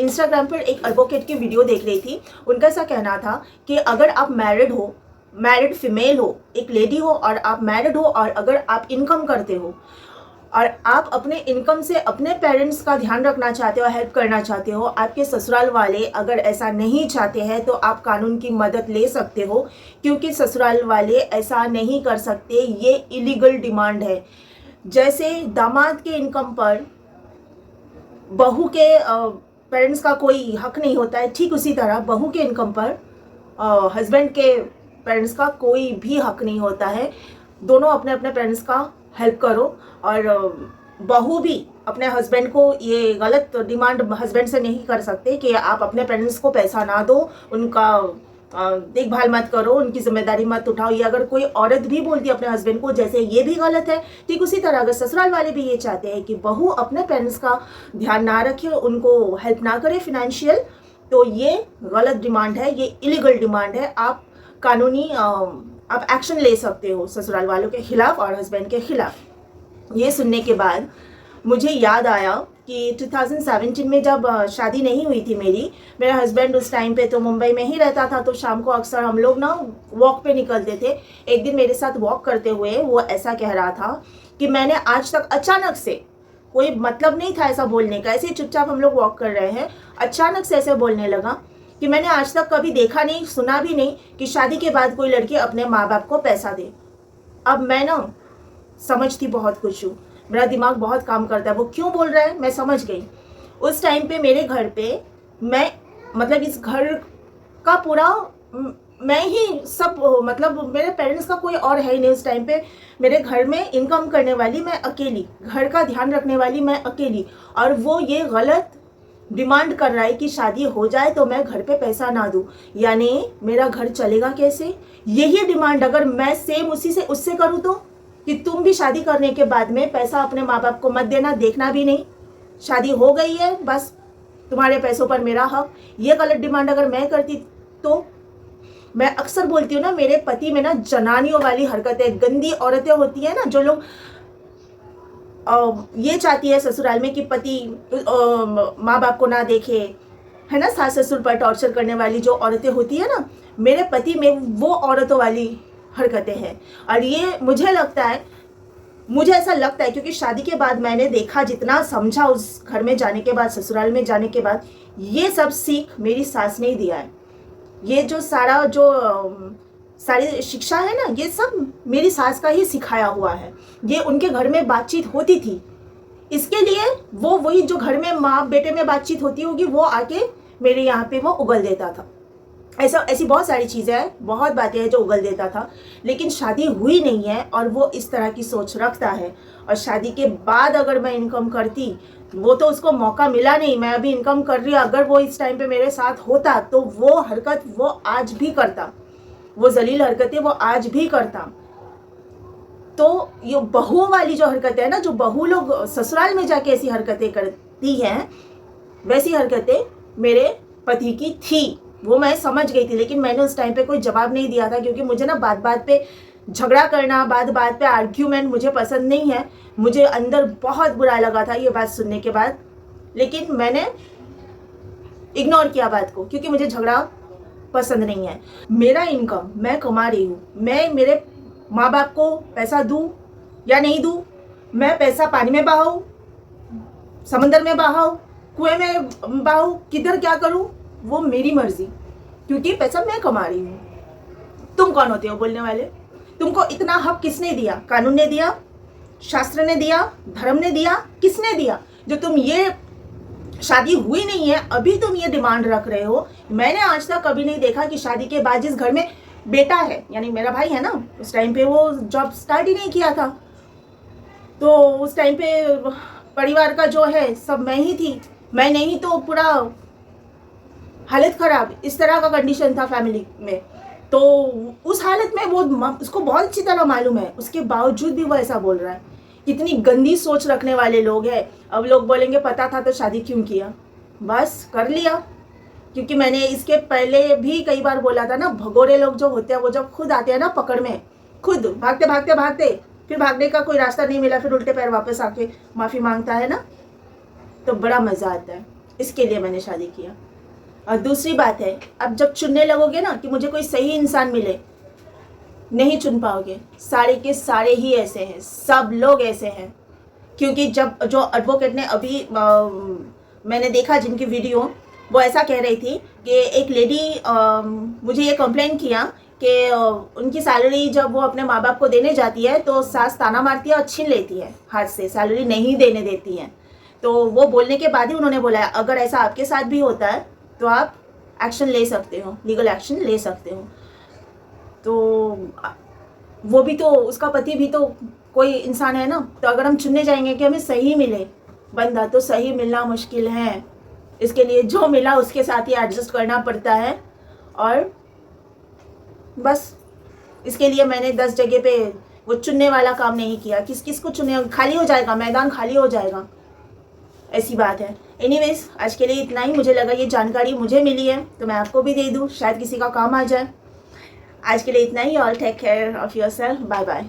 Instagram पर एक advocate की वीडियो देख रही थी। उनका ऐसा कहना था कि अगर आप मैरिड फीमेल हो, एक लेडी हो और आप मैरिड हो, और अगर आप इनकम करते हो और आप अपने इनकम से अपने पेरेंट्स का ध्यान रखना चाहते हो, हेल्प करना चाहते हो, आपके ससुराल वाले अगर ऐसा नहीं चाहते हैं तो आप कानून की मदद ले सकते हो, क्योंकि ससुराल वाले ऐसा नहीं कर सकते। ये इलीगल डिमांड है। जैसे दामाद के इनकम पर बहू के पेरेंट्स का कोई हक नहीं होता है, ठीक उसी तरह बहू के इनकम पर हस्बैंड के पेरेंट्स का कोई भी हक नहीं होता है। दोनों अपने अपने पेरेंट्स का हेल्प करो। और बहू भी अपने हस्बैंड को ये गलत डिमांड हस्बैंड से नहीं कर सकते कि आप अपने पेरेंट्स को पैसा ना दो, उनका देखभाल मत करो, उनकी जिम्मेदारी मत उठाओ। ये अगर कोई औरत भी बोलती है अपने हस्बैंड को, जैसे ये भी गलत है, ठीक उसी तरह अगर ससुराल वाले भी ये चाहते हैं कि बहू अपने पेरेंट्स का ध्यान ना रखे, उनको हेल्प ना करे फिनेंशियल, तो ये गलत डिमांड है, ये इलीगल डिमांड है। आप कानूनी आप एक्शन ले सकते हो ससुराल वालों के खिलाफ और हस्बैंड के खिलाफ। ये सुनने के बाद मुझे याद आया कि 2017 में जब शादी नहीं हुई थी मेरा हस्बैंड उस टाइम पे तो मुंबई में ही रहता था, तो शाम को अक्सर हम लोग ना वॉक पे निकलते थे। एक दिन मेरे साथ वॉक करते हुए वो ऐसा कह रहा था कि मैंने आज तक अचानक से, कोई मतलब नहीं था ऐसा बोलने का, ऐसे चुपचाप हम लोग वॉक कर रहे हैं, अचानक से ऐसे बोलने लगा कि मैंने आज तक कभी देखा नहीं, सुना भी नहीं कि शादी के बाद कोई लड़की अपने माँ बाप को पैसा दे। अब मैं ना समझती बहुत कुछ हूँ, मेरा दिमाग बहुत काम करता है, वो क्यों बोल रहा है मैं समझ गई। उस टाइम पे मेरे घर पे मैं, मतलब इस घर का पूरा मैं ही सब, मतलब मेरे पेरेंट्स का कोई और है ही नहीं। उस टाइम पे मेरे घर में इनकम करने वाली मैं अकेली, घर का ध्यान रखने वाली मैं अकेली, और वो ये गलत डिमांड कर रहा है कि शादी हो जाए तो मैं घर पे पैसा ना दूँ। यानी मेरा घर चलेगा कैसे? यही डिमांड अगर मैं सेम उससे करूँ तो, कि तुम भी शादी करने के बाद में पैसा अपने माँ बाप को मत देना, देखना भी नहीं, शादी हो गई है बस तुम्हारे पैसों पर मेरा हक, ये गलत डिमांड अगर मैं करती तो। मैं अक्सर बोलती हूँ ना, मेरे पति में ना जनानियों वाली हरकतें, गंदी औरतें होती है ना, जो लोग ये चाहती है ससुराल में कि पति माँ बाप को ना देखे, है ना, सास ससुर पर टॉर्चर करने वाली जो औरतें होती है ना, मेरे पति में वो औरतों वाली हरकतें हैं। और ये मुझे ऐसा लगता है क्योंकि शादी के बाद मैंने देखा, जितना समझा उस घर में जाने के बाद, ससुराल में जाने के बाद, ये सब सीख मेरी सास ने ही दिया है। ये जो सारी शिक्षा है ना, ये सब मेरी सास का ही सिखाया हुआ है। ये उनके घर में बातचीत होती थी, इसके लिए वो वही जो घर में माँ बेटे में बातचीत होती होगी, वो आके मेरे यहाँ पे वो उगल देता था। ऐसी बहुत सारी चीज़ें हैं, बहुत बातें हैं जो उगल देता था, लेकिन शादी हुई नहीं है और वो इस तरह की सोच रखता है। और शादी के बाद अगर मैं इनकम करती, वो तो उसको मौका मिला नहीं, मैं अभी इनकम कर रही हूँ, अगर वो इस टाइम पे मेरे साथ होता तो वो हरकत वो आज भी करता, वो जलील हरकतें वो आज भी करता। तो ये बहू वाली जो हरकतें है ना, जो बहू लोग ससुराल में जाके ऐसी हरकतें करती हैं, वैसी हरकतें मेरे पति की थी, वो मैं समझ गई थी। लेकिन मैंने उस टाइम पे कोई जवाब नहीं दिया था, क्योंकि मुझे ना बात बात पे झगड़ा करना, बात बात पे आर्ग्यूमेंट मुझे पसंद नहीं है। मुझे अंदर बहुत बुरा लगा था ये बात सुनने के बाद, लेकिन मैंने इग्नोर किया बात को, क्योंकि मुझे झगड़ा पसंद नहीं है। मेरा इनकम मैं कमा रही हूँ, मैं मेरे माँ बाप को पैसा दूँ या नहीं दूँ, मैं पैसा पानी में बहाऊँ, समंदर में बहाऊँ, कुएं में बहाऊँ, किधर क्या करूँ, वो मेरी मर्जी, क्योंकि पैसा मैं कमा रही हूँ। तुम कौन होते हो बोलने वाले? तुमको इतना हक किसने दिया? कानून ने दिया, शास्त्र ने दिया, धर्म ने दिया, किसने दिया? जो तुम ये शादी हुई नहीं है अभी तुम ये डिमांड रख रहे हो। मैंने आज तक कभी नहीं देखा कि शादी के बाद जिस घर में बेटा है, यानी मेरा भाई है ना, उस टाइम पे वो जॉब स्टार्ट ही नहीं किया था, तो उस टाइम पे परिवार का जो है सब मैं ही थी, मैं नहीं तो पूरा हालत खराब, इस तरह का कंडीशन था फैमिली में। तो उस हालत में वो उसको बहुत अच्छी तरह मालूम है, उसके बावजूद भी वो ऐसा बोल रहा है। कितनी गंदी सोच रखने वाले लोग हैं। अब लोग बोलेंगे पता था तो शादी क्यों किया? बस कर लिया, क्योंकि मैंने इसके पहले भी कई बार बोला था ना, भगोरे लोग जो होते हैं वो जब खुद आते हैं ना पकड़ में, खुद भागते भागते भागते, फिर भागने का कोई रास्ता नहीं मिला, फिर उल्टे पैर वापस आके माफ़ी मांगता है ना, तो बड़ा मज़ा आता है। इसके लिए मैंने शादी किया। और दूसरी बात है, अब जब चुनने लगोगे ना कि मुझे कोई सही इंसान मिले, नहीं चुन पाओगे। सारे के सारे ही ऐसे हैं, सब लोग ऐसे हैं। क्योंकि जब जो एडवोकेट ने अभी मैंने देखा जिनकी वीडियो, वो ऐसा कह रही थी कि एक लेडी मुझे ये कंप्लेंट किया कि उनकी सैलरी जब वो अपने माँ बाप को देने जाती है तो सास ताना मारती है और छीन लेती है हाथ से, सैलरी नहीं देने देती है। तो वो बोलने के बाद ही उन्होंने बोला अगर ऐसा आपके साथ भी होता है तो आप एक्शन ले सकते हो, लीगल एक्शन ले सकते हो। तो वो भी तो, उसका पति भी तो कोई इंसान है ना। तो अगर हम चुनने जाएंगे कि हमें सही मिले बंदा, तो सही मिलना मुश्किल है। इसके लिए जो मिला उसके साथ ही एडजस्ट करना पड़ता है। और बस इसके लिए मैंने 10 जगह पे वो चुनने वाला काम नहीं किया। किस किस को चुने, खाली हो जाएगा, मैदान खाली हो जाएगा, ऐसी बात है। एनीवेज, आज के लिए इतना ही। मुझे लगा ये जानकारी मुझे मिली है तो मैं आपको भी दे दूँ, शायद किसी का काम आ जाए। आज के लिए इतना ही। All take care of yourself. Bye bye.